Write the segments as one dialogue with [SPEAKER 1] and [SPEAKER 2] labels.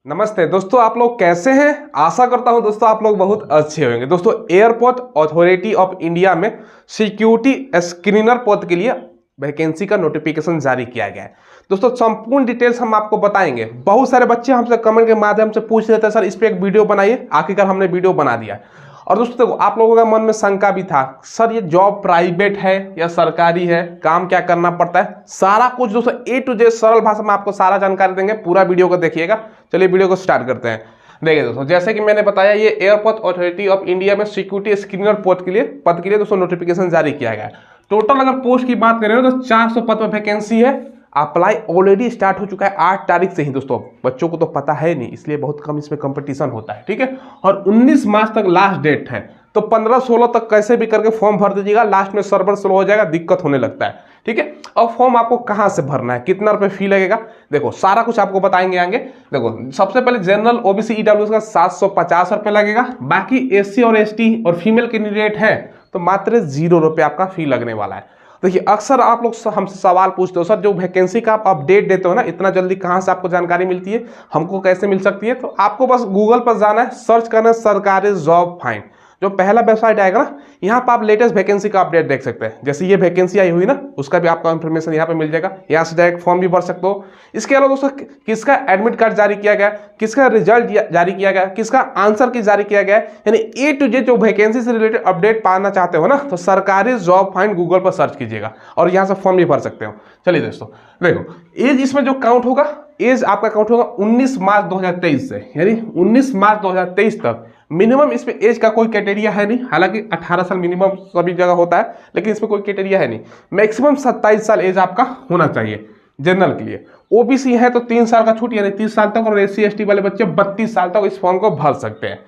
[SPEAKER 1] नमस्ते दोस्तों, आप लोग कैसे हैं। आशा करता हूं दोस्तों आप लोग बहुत अच्छे होंगे। दोस्तों, एयरपोर्ट अथॉरिटी ऑफ इंडिया में सिक्योरिटी स्क्रीनर पद के लिए वैकेंसी का नोटिफिकेशन जारी किया गया है। दोस्तों, संपूर्ण डिटेल्स हम आपको बताएंगे। बहुत सारे बच्चे हमसे कमेंट के माध्यम से पूछ रहे थे, सर इस पर एक वीडियो बनाइए। आखिरकार हमने वीडियो बना दिया। और दोस्तों देखो, आप लोगों का मन में शंका भी था, सर ये जॉब प्राइवेट है या सरकारी है, काम क्या करना पड़ता है, सारा कुछ दोस्तों ए टू जेड सरल भाषा में आपको सारा जानकारी देंगे। पूरा वीडियो को देखिएगा। चलिए वीडियो को स्टार्ट करते हैं। देखिए दोस्तों, जैसे कि मैंने बताया, ये एयरपोर्ट अथॉरिटी ऑफ इंडिया में सिक्योरिटी स्क्रीनर पद के लिए दोस्तों नोटिफिकेशन जारी किया गया है। टोटल अगर पोस्ट की बात करें तो 400 पद पर वैकेंसी है। अप्लाई ऑलरेडी स्टार्ट हो चुका है 8 तारीख से ही। दोस्तों बच्चों को तो पता है नहीं, इसलिए बहुत कम इसमें कंपटीशन होता है, ठीक है। और 19 मार्च तक लास्ट डेट है, तो 15-16 तक कैसे भी करके फॉर्म भर दीजिएगा। लास्ट में सर्वर स्लो हो जाएगा, दिक्कत होने लगता है, ठीक है। अब फॉर्म आपको कहाँ से भरना है, कितना रुपए फी लगेगा, देखो सारा कुछ आपको बताएंगे आगे। देखो, सबसे पहले जनरल ओबीसी ईडब्ल्यूएस का 750 रुपये लगेगा। बाकी एससी और एसटी और फीमेल कैंडिडेट है तो मात्र 0 रुपये आपका फी लगने वाला है। देखिए, अक्सर आप लोग हमसे सवाल पूछते हो, सर जो वैकेंसी का आप अपडेट देते हो ना, इतना जल्दी कहाँ से आपको जानकारी मिलती है, हमको कैसे मिल सकती है। तो आपको बस गूगल पर जाना है, सर्च करना है सरकारी जॉब फाइंड। जो पहला वेबसाइट आएगा ना, यहाँ पर आप लेटेस्ट वैकेंसी का अपडेट देख सकते हैं। जैसे ये वैकेंसी आई हुई ना, उसका भी आपका इंफॉर्मेशन यहाँ पे मिल जाएगा। यहाँ से डायरेक्ट फॉर्म भी भर सकते हो। इसके अलावा दोस्तों, किसका एडमिट कार्ड जारी किया गया, किसका रिजल्ट जारी किया गया, किसका आंसर की जारी किया गया, यानी ए टू जेड जो वैकेंसी से रिलेटेड अपडेट पाना चाहते हो ना, तो सरकारी जॉब फाइंड गूगल पर सर्च कीजिएगा और यहाँ से फॉर्म भी भर सकते हो। चलिए दोस्तों देखो, एज इसमें जो काउंट होगा, एज आपका काउंट होगा 19 मार्च 2023 से, यानी 19 मार्च 2023 तक। मिनिमम इसमें एज का कोई क्राइटेरिया है नहीं, हालांकि 18 साल मिनिमम सभी जगह होता है, लेकिन इसमें कोई क्राइटेरिया है नहीं। मैक्सिमम 27 साल एज आपका होना चाहिए जनरल के लिए। ओबीसी है तो 3 साल का छूट, यानी 30 साल तक, और एससी एसटी वाले बच्चे 32 साल तक इस फॉर्म को भर सकते हैं।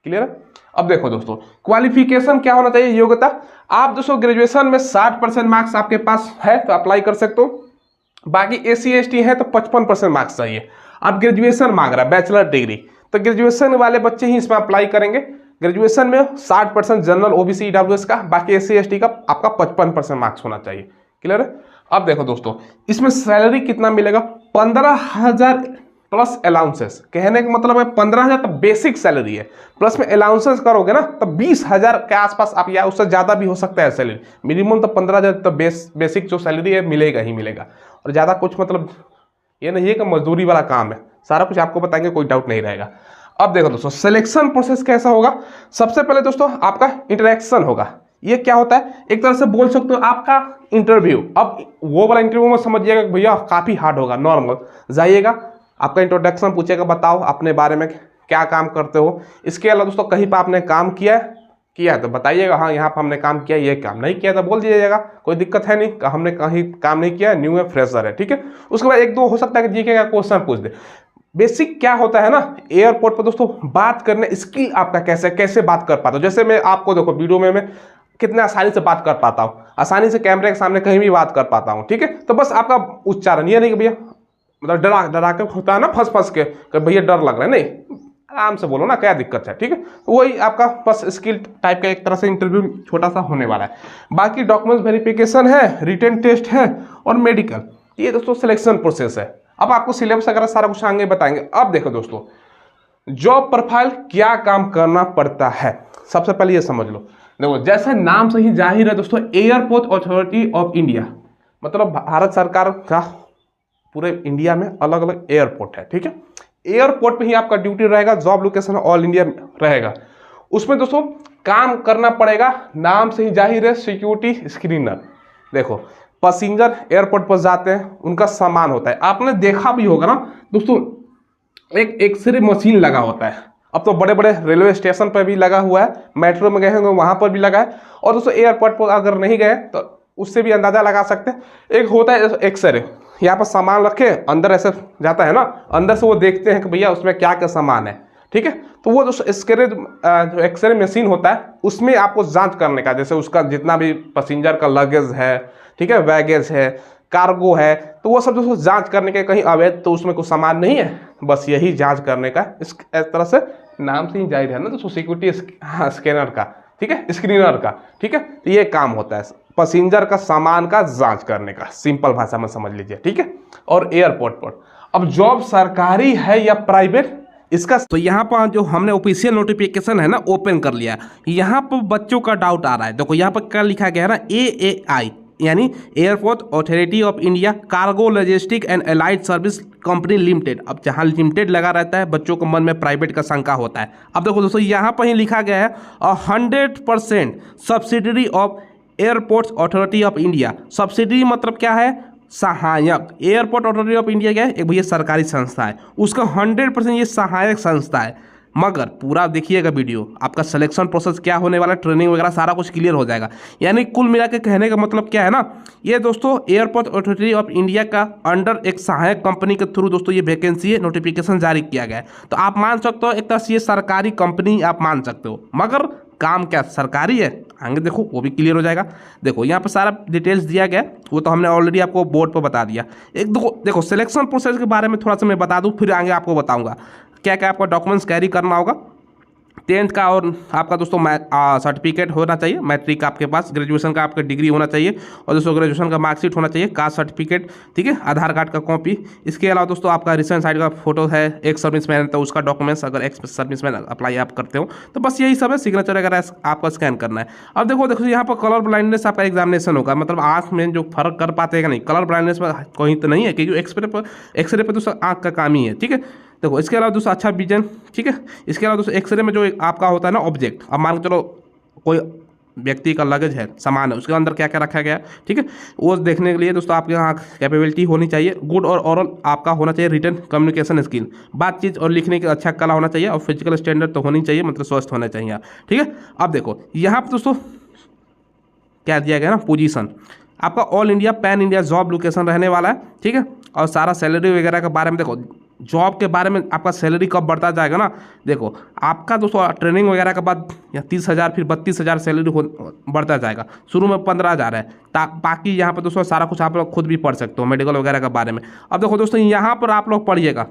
[SPEAKER 1] क्लियर है। अब देखो दोस्तों, क्वालिफिकेशन क्या होना चाहिए, योग्यता। आप दोस्तों ग्रेजुएशन में 60% मार्क्स आपके पास है तो अप्लाई कर सकते हो। बाकी एससी एसटी है तो 55% मार्क्स चाहिए। अब ग्रेजुएशन मांग रहा है, बैचलर डिग्री, तो ग्रेजुएशन वाले बच्चे ही इसमें अप्लाई करेंगे। ग्रेजुएशन में 60% जनरल ओबीसी ईडब्ल्यूएस का, बाकी एससी एसटी का आपका 55% मार्क्स होना चाहिए। क्लियर है। अब देखो दोस्तों, इसमें सैलरी कितना मिलेगा, 15,000 प्लस अलाउंसेस। कहने का मतलब है 15,000 तो बेसिक सैलरी है, प्लस में अलाउंसेस करोगे ना तो 20,000 के आसपास आप, या उससे ज़्यादा भी हो सकता है सैलरी। मिनिमम तो 15,000 तो बेसिक जो सैलरी है मिलेगा ही मिलेगा। और ज़्यादा कुछ मतलब ये नहीं है कि मजदूरी वाला काम है, सारा कुछ आपको बताएंगे, कोई डाउट नहीं रहेगा। अब देखो दोस्तों, सिलेक्शन प्रोसेस कैसा होगा। सबसे पहले दोस्तों आपका इंटरेक्शन होगा। ये क्या होता है, एक तरह से बोल सकते हो आपका इंटरव्यू। अब वो वाला इंटरव्यू में समझिएगा भैया काफ़ी हार्ड होगा। नॉर्मल जाइएगा, आपका इंट्रोडक्शन पूछेगा, बताओ अपने बारे में क्या काम करते हो। इसके अलावा दोस्तों कहीं पर आपने काम किया है तो बताइएगा, हाँ यहाँ पर हमने काम किया, ये काम नहीं किया तो बोल दीजिएगा, कोई दिक्कत है नहीं। हमने कहीं काम नहीं किया, न्यू है, फ्रेशर है, ठीक है। उसके बाद 1-2 हो सकता है कि जीके का क्वेश्चन पूछ दे। बेसिक क्या होता है ना, एयरपोर्ट पर दोस्तों बात करने स्किल आपका कैसे बात कर पाता हो। जैसे मैं आपको देखो वीडियो में मैं कितने आसानी से बात कर पाता हूँ, आसानी से कैमरे के सामने कहीं भी बात कर पाता हूँ, ठीक है। तो बस आपका उच्चारण ये नहीं कि भैया मतलब डरा के होता है ना, फंस के भैया डर लग रहा है, नहीं, आराम से बोलो ना, क्या दिक्कत है, ठीक है। तो वही आपका बस स्किल टाइप का एक तरह से इंटरव्यू छोटा सा होने वाला है। बाकी डॉक्यूमेंट्स वेरिफिकेशन है, रिटन टेस्ट है और मेडिकल। ये दोस्तों सिलेक्शन प्रोसेस है। अब आपको सिलेबस वगैरह सारा कुछ आगे बताएंगे। अब देखो दोस्तों, जॉब प्रोफाइल क्या काम करना पड़ता है, सबसे पहले ये समझ लो। देखो, जैसे नाम से ही जाहिर है दोस्तों, एयरपोर्ट अथॉरिटी ऑफ इंडिया मतलब भारत सरकार का पूरे इंडिया में अलग अलग एयरपोर्ट है, ठीक है। एयरपोर्ट पे ही आपका ड्यूटी रहेगा, जॉब लोकेशन ऑल इंडिया रहेगा। उसमें दोस्तों काम करना पड़ेगा, नाम से ही जाहिर है, सिक्योरिटी स्क्रीनर। देखो, पैसेंजर एयरपोर्ट पर जाते हैं, उनका सामान होता है, आपने देखा भी होगा ना दोस्तों, एक एक्सरे मशीन लगा होता है। अब तो बड़े बड़े रेलवे स्टेशन पर भी लगा हुआ है, मेट्रो में गए होंगे वहां पर भी लगा है, और दोस्तों एयरपोर्ट पर अगर नहीं गए तो उससे भी अंदाजा लगा सकते हैं। एक होता है एक्सरे, यहाँ पर सामान रखे, अंदर ऐसे जाता है ना, अंदर से वो देखते हैं कि भैया उसमें क्या क्या सामान है, ठीक है। तो वो जो एक्सरे मशीन होता है, उसमें आपको जांच करने का, जैसे उसका जितना भी पैसेंजर का लगेज है, ठीक है, बैगेज है, कार्गो है, तो वो सब दोस्तों जांच करने के, कहीं अवैध तो उसमें कुछ सामान नहीं है, बस यही जांच करने का। इस तरह से नाम से ही जाहिर है ना दोस्तों, सिक्योरिटी स्कैनर का, ठीक है, स्क्रीनर का, ठीक है। तो ये काम होता है पैसेंजर का सामान का जांच करने का, सिंपल भाषा में समझ लीजिए, ठीक है। और एयरपोर्ट पर अब जॉब सरकारी है या प्राइवेट, इसका तो यहाँ पर जो हमने ऑफिशियल नोटिफिकेशन है ना ओपन कर लिया। यहाँ पर बच्चों का डाउट आ रहा है, देखो यहाँ पर क्या लिखा गया है ना, AAI यानी airport authority of India cargo logistic and allied service company limited. अब जहाँ लिमिटेड लगा रहता है बच्चों के मन में प्राइवेट का शंका होता है। अब देखो दोस्तों यहाँ पर ही लिखा गया है 100% subsidiary of airports authority of India. Subsidiary मतलब क्या है, सहायक। एयरपोर्ट अथॉरिटी ऑफ इंडिया क्या है, एक भैया सरकारी संस्था है, उसका 100% ये सहायक संस्था है। मगर पूरा देखिएगा वीडियो, आपका सिलेक्शन प्रोसेस क्या होने वाला है, ट्रेनिंग वगैरह सारा कुछ क्लियर हो जाएगा। यानी कुल मिला के कहने का मतलब क्या है ना, ये दोस्तों एयरपोर्ट अथॉरिटी ऑफ इंडिया का अंडर एक सहायक कंपनी के थ्रू दोस्तों ये वैकेंसी है, नोटिफिकेशन जारी किया गया है। तो आप मान सकते हो एक तरह से ये सरकारी कंपनी आप मान सकते हो, मगर काम क्या सरकारी है, आगे देखो वो भी क्लियर हो जाएगा। देखो यहाँ पर सारा डिटेल्स दिया गया, वो तो हमने ऑलरेडी आपको बोर्ड पर बता दिया। एक देखो सिलेक्शन प्रोसेस के बारे में थोड़ा सा मैं बता दूँ, फिर आगे आपको बताऊँगा क्या क्या आपका डॉक्यूमेंट्स कैरी करना होगा। 10th का और आपका दोस्तों सर्टिफिकेट होना चाहिए, मैट्रिक आपके पास, ग्रेजुएशन का आपका डिग्री होना चाहिए, और दोस्तों ग्रेजुएशन का मार्कशीट होना चाहिए, कास्ट सर्टिफिकेट, ठीक है, आधार कार्ड का कॉपी। इसके अलावा दोस्तों आपका रिसेंट साइड का फोटो है, एक सर्विसमैन तो उसका डॉक्यूमेंट्स, अगर एक्स सर्विसमैन अप्लाई आप करते हो तो बस यही सब है। सिग्नेचर वगैरह आपका स्कैन करना है। अब देखो यहाँ पर कलर ब्लाइंडनेस आपका एग्जामिनेशन होगा, मतलब आँख में जो फर्क कर पाते हैं नहीं, कलर ब्लाइंडनेस में कोई तो नहीं है, क्योंकि एक्सरे पर दोस्तों आँख का काम ही है, ठीक है। देखो इसके अलावा दोस्तों अच्छा विजन, ठीक है। इसके अलावा दोस्तों एक्सरे में जो आपका होता है ना ऑब्जेक्ट, अब मान के चलो कोई व्यक्ति का लगेज है, सामान है, उसके अंदर क्या क्या रखा गया है, ठीक है, वो देखने के लिए दोस्तों आपके यहाँ कैपेबिलिटी होनी चाहिए। गुड और ओरल आपका होना चाहिए, रिटन कम्युनिकेशन स्किल, बातचीत और लिखने की अच्छा कला होना चाहिए, और फिजिकल स्टैंडर्ड तो होनी चाहिए, मतलब स्वस्थ होना चाहिए आप, ठीक है। अब देखो यहाँ पर दोस्तों क्या दिया गया ना, पोजीशन आपका all India pan India job location रहने वाला है, ठीक है। और सारा सैलरी वगैरह के बारे में देखो, जॉब के बारे में आपका सैलरी कब बढ़ता जाएगा ना, देखो आपका दोस्तों ट्रेनिंग वगैरह के बाद या 30,000 फिर 32,000 सैलरी बढ़ता जाएगा। शुरू में 15,000 है, बाकी यहाँ पर दोस्तों सारा कुछ आप लोग खुद भी पढ़ सकते हो मेडिकल वगैरह के बारे में। अब देखो दोस्तों यहाँ पर आप लोग पढ़िएगा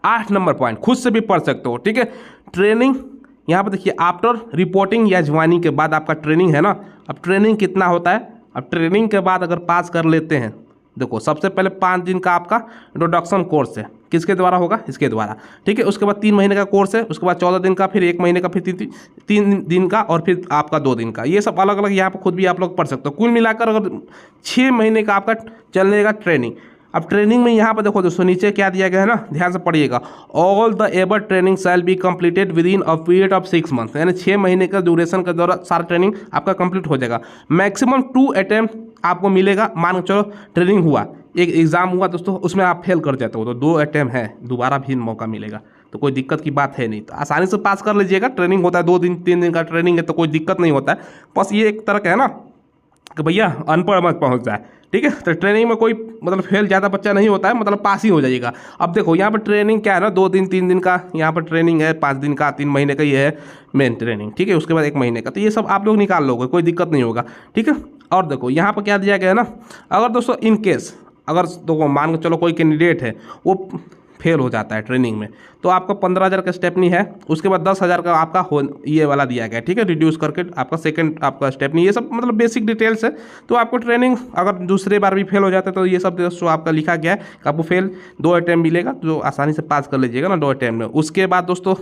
[SPEAKER 1] 8 नंबर पॉइंट, खुद से भी पढ़ सकते हो, ठीक है। ट्रेनिंग यहाँ पर देखिए, आफ्टर रिपोर्टिंग या ज्वाइनिंग के बाद आपका ट्रेनिंग है ना। अब ट्रेनिंग कितना होता है, अब ट्रेनिंग के बाद अगर पास कर लेते हैं, देखो सबसे पहले 5 दिन का आपका इंट्रोडक्शन कोर्स है, किसके द्वारा होगा, इसके द्वारा, ठीक है। उसके बाद 3 महीने का कोर्स है, उसके बाद 14 दिन का, फिर 1 महीने का, फिर 3 दिन का, और फिर आपका 2 दिन का। ये सब अलग अलग यहाँ पर खुद भी आप लोग पढ़ सकते हो। कुल मिलाकर अगर 6 महीने का आपका चलने का ट्रेनिंग। अब ट्रेनिंग में यहाँ पर देखो दोस्तों नीचे क्या दिया गया है ना, ध्यान से पढ़िएगा। All the ever training shall be completed with in a period of 6 month, यानी 6 महीने का ड्यूरेशन के दौरान सारा ट्रेनिंग आपका कंप्लीट हो जाएगा। मैक्सिमम 2 अटेम्प्ट आपको मिलेगा। मान के चलो ट्रेनिंग हुआ, एक एग्जाम हुआ दोस्तों, उसमें आप फेल कर जाते हो तो 2 अटेम्प्ट है, दोबारा भी मौका मिलेगा, तो कोई दिक्कत की बात है नहीं, तो आसानी से पास कर लीजिएगा। ट्रेनिंग होता है 2 दिन 3 दिन का ट्रेनिंग है, तो कोई दिक्कत नहीं होता है। बस ये एक तरह का है ना कि भैया अनपढ़ मत पहुंच जाए, ठीक है। तो ट्रेनिंग में कोई मतलब फेल ज़्यादा बच्चा नहीं होता है, मतलब पास ही हो जाइएगा। अब देखो यहाँ पर ट्रेनिंग क्या है ना, 2 दिन 3 दिन का यहाँ पर ट्रेनिंग है, 5 दिन का, 3 महीने का ये है मेन ट्रेनिंग, ठीक है। उसके बाद 1 महीने का, तो ये सब आप लोग निकाल लोगे, कोई दिक्कत नहीं होगा, ठीक है। और देखो यहाँ पर क्या दिया गया है ना, अगर दोस्तों इन केस अगर तो मान के चलो कोई कैंडिडेट है वो फेल हो जाता है ट्रेनिंग में, तो आपका 15,000 का स्टेपनी है, उसके बाद 10,000 का आपका ये वाला दिया गया है, ठीक है, रिड्यूस करके आपका सेकंड आपका स्टेपनी। ये सब मतलब बेसिक डिटेल्स है। तो आपको ट्रेनिंग अगर दूसरे बार भी फेल हो जाता है तो ये सब जो आपका लिखा गया है कि आपको फेल 2 अटैम्प्ट मिलेगा, जो आसानी से पास कर लीजिएगा ना 2 अटैम्प्ट में। उसके बाद दोस्तों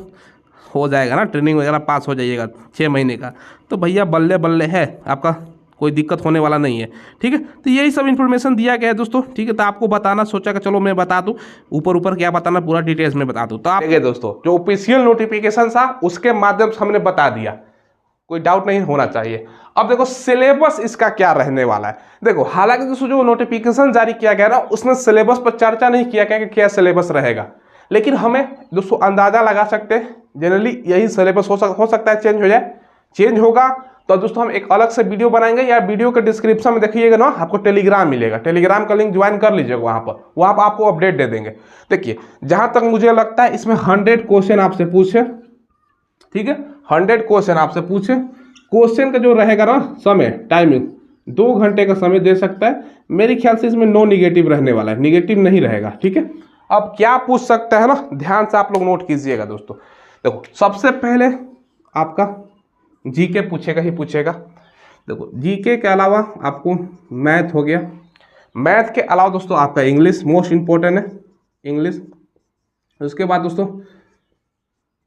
[SPEAKER 1] हो जाएगा ना ट्रेनिंग वगैरह, पास हो जाइएगा 6 महीने का, तो भैया बल्ले बल्ले है, आपका कोई दिक्कत होने वाला नहीं है, ठीक है। तो यही सब इन्फॉर्मेशन दिया गया है दोस्तों, ठीक है। तो आपको बताना सोचा कि चलो मैं बता दूं, ऊपर क्या बताना पूरा डिटेल्स में बता दूं। तो आप देखिए दोस्तों, जो ऑफिशियल नोटिफिकेशन था उसके माध्यम से हमने बता दिया, कोई डाउट नहीं होना चाहिए। अब देखो सिलेबस इसका क्या रहने वाला है। देखो हालांकि दोस्तों जो नोटिफिकेशन जारी किया गया ना, उसने सिलेबस पर चर्चा नहीं किया गया कि क्या सिलेबस रहेगा, लेकिन हमें दोस्तों अंदाजा लगा सकते हैं जनरली यही सिलेबस हो सकता है चेंज हो जाए। चेंज होगा तो दोस्तों हम एक अलग से वीडियो बनाएंगे, या वीडियो के डिस्क्रिप्शन में देखिएगा ना, आपको टेलीग्राम मिलेगा, टेलीग्राम का लिंक ज्वाइन कर लीजिएगा, वहाँ पर आपको अपडेट दे देंगे। देखिए जहाँ तक मुझे लगता है इसमें 100 क्वेश्चन आपसे पूछे, ठीक है, 100 क्वेश्चन आपसे पूछे। क्वेश्चन का जो रहेगा ना समय टाइमिंग 2 घंटे का समय दे सकता है। मेरे ख्याल से इसमें नो निगेटिव रहने वाला है, निगेटिव नहीं रहेगा, ठीक है। अब क्या पूछ सकता है ना, ध्यान से आप लोग नोट कीजिएगा दोस्तों। देखो सबसे पहले आपका जीके पूछेगा ही पूछेगा। देखो जीके के अलावा आपको मैथ हो गया, मैथ के अलावा दोस्तों आपका इंग्लिश मोस्ट इंपॉर्टेंट है, इंग्लिश। उसके बाद दोस्तों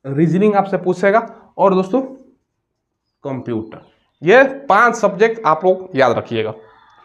[SPEAKER 1] रीजनिंग आपसे पूछेगा, और दोस्तों कंप्यूटर। ये 5 सब्जेक्ट आप लोग याद रखिएगा,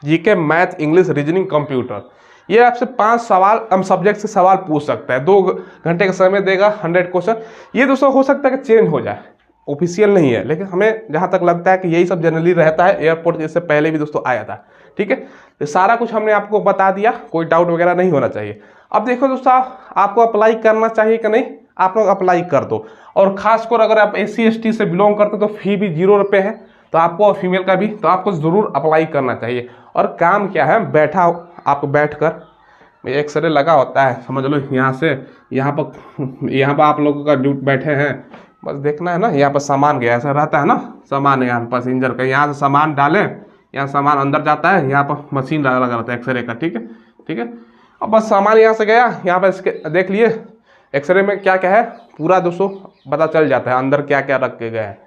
[SPEAKER 1] GK, math, English, reasoning, computer. ये आपसे 5 सवाल सब्जेक्ट से सवाल पूछ सकता है। 2 घंटे का समय देगा, 100 क्वेश्चन। ये दोस्तों हो सकता है कि चेंज हो जाए, ऑफिशियल नहीं है, लेकिन हमें जहां तक लगता है कि यही सब जनरली रहता है। एयरपोर्ट इससे पहले भी दोस्तों आया था, ठीक है। तो सारा कुछ हमने आपको बता दिया, कोई डाउट वगैरह नहीं होना चाहिए। अब देखो दोस्तों, आपको अप्लाई करना चाहिए कि नहीं, आप लोग अप्लाई कर दो। और खासकर अगर आप SC/ST से बिलोंग करते हो तो फी भी 0 रुपये है, तो आपको, और फीमेल का भी, तो आपको ज़रूर अप्लाई करना चाहिए। और काम क्या है, बैठा आपको बैठ कर एक्सरे लगा होता है, समझ लो, यहाँ से यहाँ पर आप लोगों का ड्यूटी बैठे हैं, बस देखना है ना। यहाँ पर सामान गया, ऐसा रहता है ना, सामान है यहाँ पैसेंजर का, यहाँ से सामान डालें, यहाँ सामान अंदर जाता है, यहाँ पर मशीन लगा रहता है एक्सरे का, ठीक है, ठीक है। अब बस सामान यहाँ से गया, यहाँ पर इसके देख लिए एक्सरे में क्या क्या है, पूरा दोस्तों पता चल जाता है अंदर क्या क्या रख के गए हैं।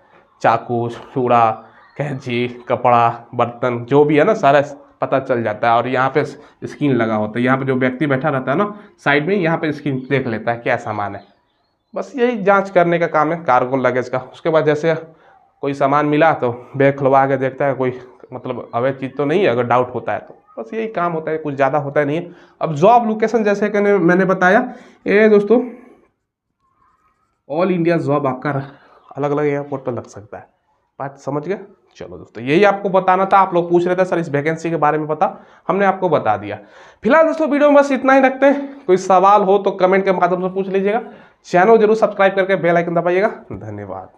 [SPEAKER 1] चाकू, चूड़ा, कैंची, कपड़ा, बर्तन, जो भी है ना, सारा पता चल जाता है। और यहाँ पे स्क्रीन लगा होता है, यहाँ पे जो व्यक्ति बैठा रहता है ना साइड में, यहाँ पे स्क्रीन देख लेता है क्या सामान है। बस यही जांच करने का काम है कार्गो लगेज का। उसके बाद जैसे कोई सामान मिला तो बैग खुलवा के देखता है, कोई मतलब अवैध चीज़ तो नहीं है, अगर डाउट होता है तो। बस यही काम होता है, कुछ ज़्यादा होता नहीं है। अब जॉब लोकेशन जैसे कि मैंने बताया, ये दोस्तों ऑल इंडिया जॉब आपका अलग अलग एयरपोर्ट पर लग सकता है। बात समझ गए? चलो दोस्तों, यही आपको बताना था। आप लोग पूछ रहे थे सर इस वैकेंसी के बारे में बता, हमने आपको बता दिया। फिलहाल दोस्तों वीडियो में बस इतना ही रखते हैं। कोई सवाल हो तो कमेंट के माध्यम से पूछ लीजिएगा। चैनल जरूर सब्सक्राइब करके बेल आइकन दबाइएगा। धन्यवाद।